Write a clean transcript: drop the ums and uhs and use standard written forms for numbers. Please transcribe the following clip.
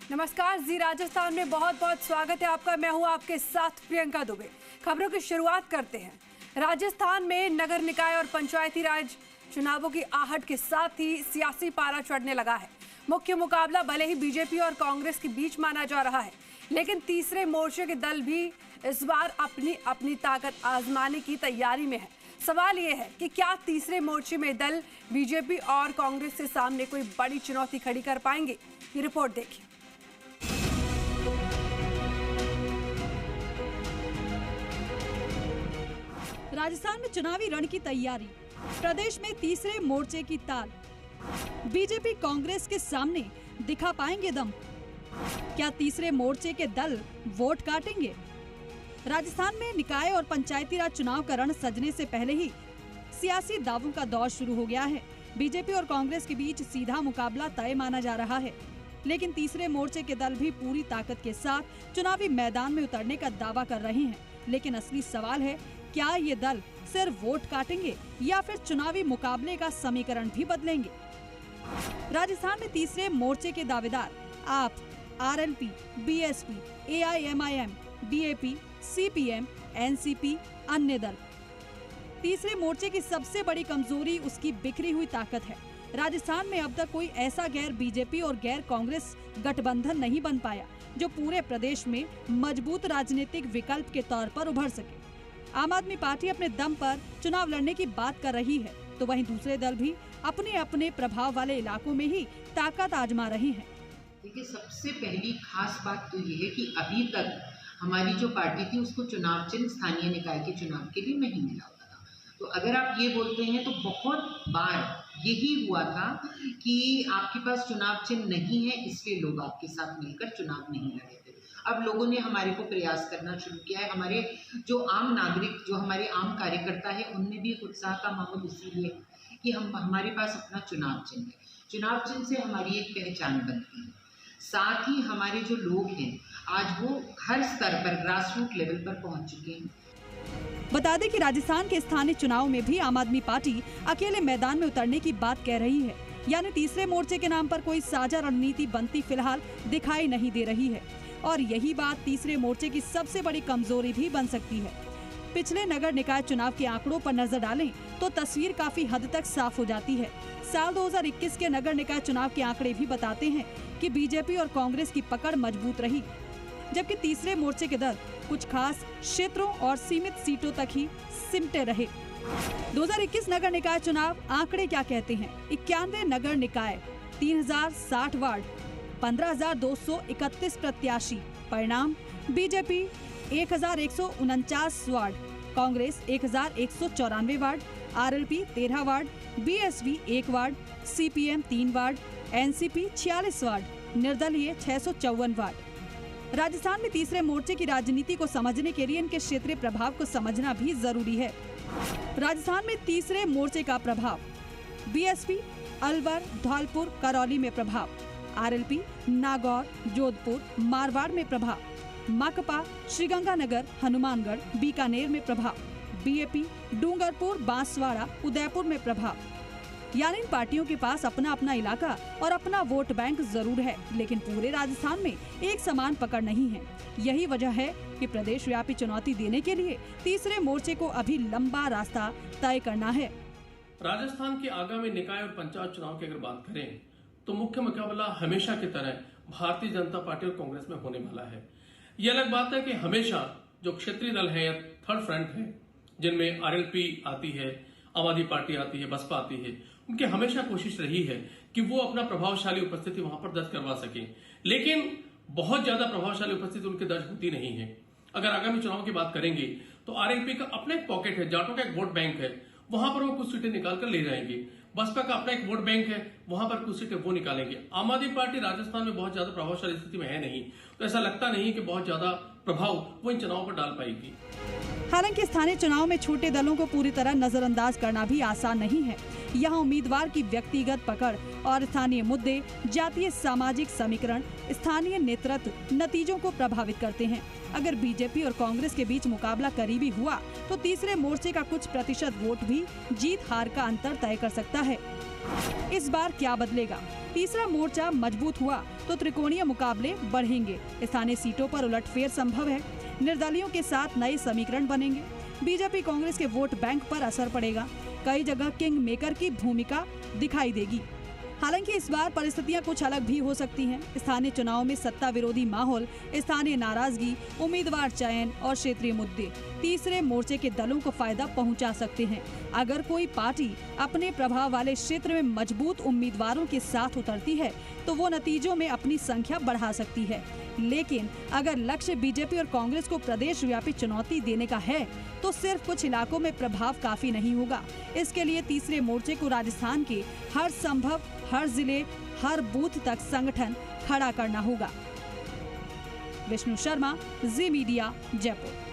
नमस्कार, जी राजस्थान में बहुत बहुत स्वागत है आपका। मैं हूं आपके साथ प्रियंका दुबे। खबरों की शुरुआत करते हैं। राजस्थान में नगर निकाय और पंचायती राज चुनावों की आहट के साथ ही सियासी पारा चढ़ने लगा है। मुख्य मुकाबला भले ही बीजेपी और कांग्रेस के बीच माना जा रहा है, लेकिन तीसरे मोर्चे के दल भी इस बार अपनी अपनी ताकत आजमाने की तैयारी में है। सवाल ये है कि क्या तीसरे मोर्चे में दल बीजेपी और कांग्रेस के सामने कोई बड़ी चुनौती खड़ी कर पाएंगे? ये रिपोर्ट देखिए। राजस्थान में चुनावी रण की तैयारी, प्रदेश में तीसरे मोर्चे की ताल, बीजेपी कांग्रेस के सामने दिखा पाएंगे दम? क्या तीसरे मोर्चे के दल वोट काटेंगे? राजस्थान में निकाय और पंचायती राज चुनाव का रण सजने से पहले ही सियासी दावों का दौर शुरू हो गया है। बीजेपी और कांग्रेस के बीच सीधा मुकाबला तय माना जा रहा है, लेकिन तीसरे मोर्चे के दल भी पूरी ताकत के साथ चुनावी मैदान में उतरने का दावा कर रहे हैं। लेकिन असली सवाल है, क्या ये दल सिर्फ वोट काटेंगे या फिर चुनावी मुकाबले का समीकरण भी बदलेंगे? राजस्थान में तीसरे मोर्चे के दावेदार आप, RLP, BSP, AIMIM, BAP, CPM, NCP, अन्य दल। तीसरे मोर्चे की सबसे बड़ी कमजोरी उसकी बिखरी हुई ताकत है। राजस्थान में अब तक कोई ऐसा गैर बीजेपी और गैर कांग्रेस गठबंधन नहीं बन पाया जो पूरे प्रदेश में मजबूत राजनीतिक विकल्प के तौर पर उभर सके। आम आदमी पार्टी अपने दम पर चुनाव लड़ने की बात कर रही है, तो वहीं दूसरे दल भी अपने अपने प्रभाव वाले इलाकों में ही ताकत आजमा रहे हैं। देखिए, सबसे पहली खास बात तो ये है कि अभी तक हमारी जो पार्टी थी उसको चुनाव चिन्ह स्थानीय निकाय के चुनाव के लिए नहीं मिला होता था। तो अगर आप ये बोलते हैं तो बहुत बार यही हुआ था कि आपके पास चुनाव चिन्ह नहीं है, इसलिए लोग आपके साथ मिलकर चुनाव नहीं लड़े थे। अब लोगों ने हमारे को प्रयास करना शुरू किया है। हमारे जो आम नागरिक, जो हमारे आम कार्यकर्ता है, उनमें भी उत्साह का माहौल इसीलिए कि हमारे पास अपना चुनाव चिन्ह है। चुनाव चिन्ह से हमारी एक पहचान बनती है। साथ ही हमारे जो लोग हैं आज वो हर स्तर पर, ग्रास रूट लेवल पर पहुंच चुके हैं। बता दें कि राजस्थान के स्थानीय चुनाव में भी आम आदमी पार्टी अकेले मैदान में उतरने की बात कह रही है, यानी तीसरे मोर्चे के नाम पर कोई साझा रणनीति बनती फिलहाल दिखाई नहीं दे रही है। और यही बात तीसरे मोर्चे की सबसे बड़ी कमजोरी भी बन सकती है। पिछले नगर निकाय चुनाव के आंकड़ों पर नजर डालें तो तस्वीर काफी हद तक साफ हो जाती है। साल 2021 के नगर निकाय चुनाव के आंकड़े भी बताते हैं कि बीजेपी और कांग्रेस की पकड़ मजबूत रही, जबकि तीसरे मोर्चे के दल कुछ खास क्षेत्रों और सीमित सीटों तक ही सिमटे रहे। 2021 नगर निकाय चुनाव आंकड़े क्या कहते हैं? 91 नगर निकाय, 3060 वार्ड, 15,231 प्रत्याशी। परिणाम, BJP 1,149 ward, Congress 1,194 ward, RLP 13 ward, BSP 1 ward, CPM 3 ward, NCP 46 ward, निर्दलीय 654 वार्ड। राजस्थान में तीसरे मोर्चे की राजनीति को समझने के लिए इनके क्षेत्रीय प्रभाव को समझना भी जरूरी है। राजस्थान में तीसरे मोर्चे का प्रभाव: बीएसपी अलवर, धौलपुर, करौली में प्रभाव, आरएलपी नागौर, जोधपुर, मारवाड़ में प्रभाव, माकपा श्रीगंगानगर, हनुमानगढ़, बीकानेर में प्रभाव, बीएपी डूंगरपुर, बांसवाड़ा, उदयपुर में प्रभाव। यानी इन पार्टियों के पास अपना अपना इलाका और अपना वोट बैंक जरूर है, लेकिन पूरे राजस्थान में एक समान पकड़ नहीं है। यही वजह है कि प्रदेश व्यापी चुनौती देने के लिए तीसरे मोर्चे को अभी लंबा रास्ता तय करना है। राजस्थान के आगामी निकाय और पंचायत चुनाव की अगर बात करें तो मुख्य मुकाबला हमेशा की तरह भारतीय जनता पार्टी और कांग्रेस में होने वाला है। ये अलग बात है कि हमेशा जो क्षेत्रीय दल है या थर्ड फ्रंट है, जिनमें आरएलपी आती है, आम आदमी पार्टी आती है, बसपा आती है, उनकी हमेशा कोशिश रही है कि वो अपना प्रभावशाली उपस्थिति वहां पर दर्ज करवा सके, लेकिन बहुत ज्यादा प्रभावशाली उपस्थिति उनकी दर्ज होती नहीं है। अगर आगामी चुनाव की बात करेंगे तो आरएलपी का अपना एक पॉकेट है, जाटों का एक वोट बैंक है, वहां पर वो कुछ सीटें निकाल कर ले जाएंगे। बसपा का अपना एक वोट बैंक है, वहां पर कुछ सीटें वो निकालेंगे। आम आदमी पार्टी राजस्थान में बहुत ज्यादा प्रभावशाली स्थिति में है नहीं, तो ऐसा लगता नहीं कि बहुत ज्यादा प्रभाव वो इन चुनावों पर डाल पाएगी। हालांकि स्थानीय चुनाव में छोटे दलों को पूरी तरह नजरअंदाज करना भी आसान नहीं है। यहाँ उम्मीदवार की व्यक्तिगत पकड़ और स्थानीय मुद्दे, जातीय सामाजिक समीकरण, स्थानीय नेतृत्व नतीजों को प्रभावित करते हैं। अगर बीजेपी और कांग्रेस के बीच मुकाबला करीबी हुआ तो तीसरे मोर्चे का कुछ प्रतिशत वोट भी जीत हार का अंतर तय कर सकता है। इस बार क्या बदलेगा? तीसरा मोर्चा मजबूत हुआ तो त्रिकोणीय मुकाबले बढ़ेंगे। स्थानीय सीटों पर उलटफेर संभव है। निर्दलियों के साथ नए समीकरण बनेंगे। बीजेपी कांग्रेस के वोट बैंक पर असर पड़ेगा। कई जगह किंग मेकर की भूमिका दिखाई देगी। हालांकि इस बार परिस्थितियां कुछ अलग भी हो सकती हैं। स्थानीय चुनाव में सत्ता विरोधी माहौल, स्थानीय नाराजगी, उम्मीदवार चयन और क्षेत्रीय मुद्दे तीसरे मोर्चे के दलों को फायदा पहुंचा सकते हैं। अगर कोई पार्टी अपने प्रभाव वाले क्षेत्र में मजबूत उम्मीदवारों के साथ उतरती है तो वो नतीजों में अपनी संख्या बढ़ा सकती है। लेकिन अगर लक्ष्य बीजेपी और कांग्रेस को प्रदेश व्यापी चुनौती देने का है तो सिर्फ कुछ इलाकों में प्रभाव काफी नहीं होगा। इसके लिए तीसरे मोर्चे को राजस्थान के हर संभव, हर जिले, हर बूथ तक संगठन खड़ा करना होगा। विष्णु शर्मा, जी मीडिया, जयपुर।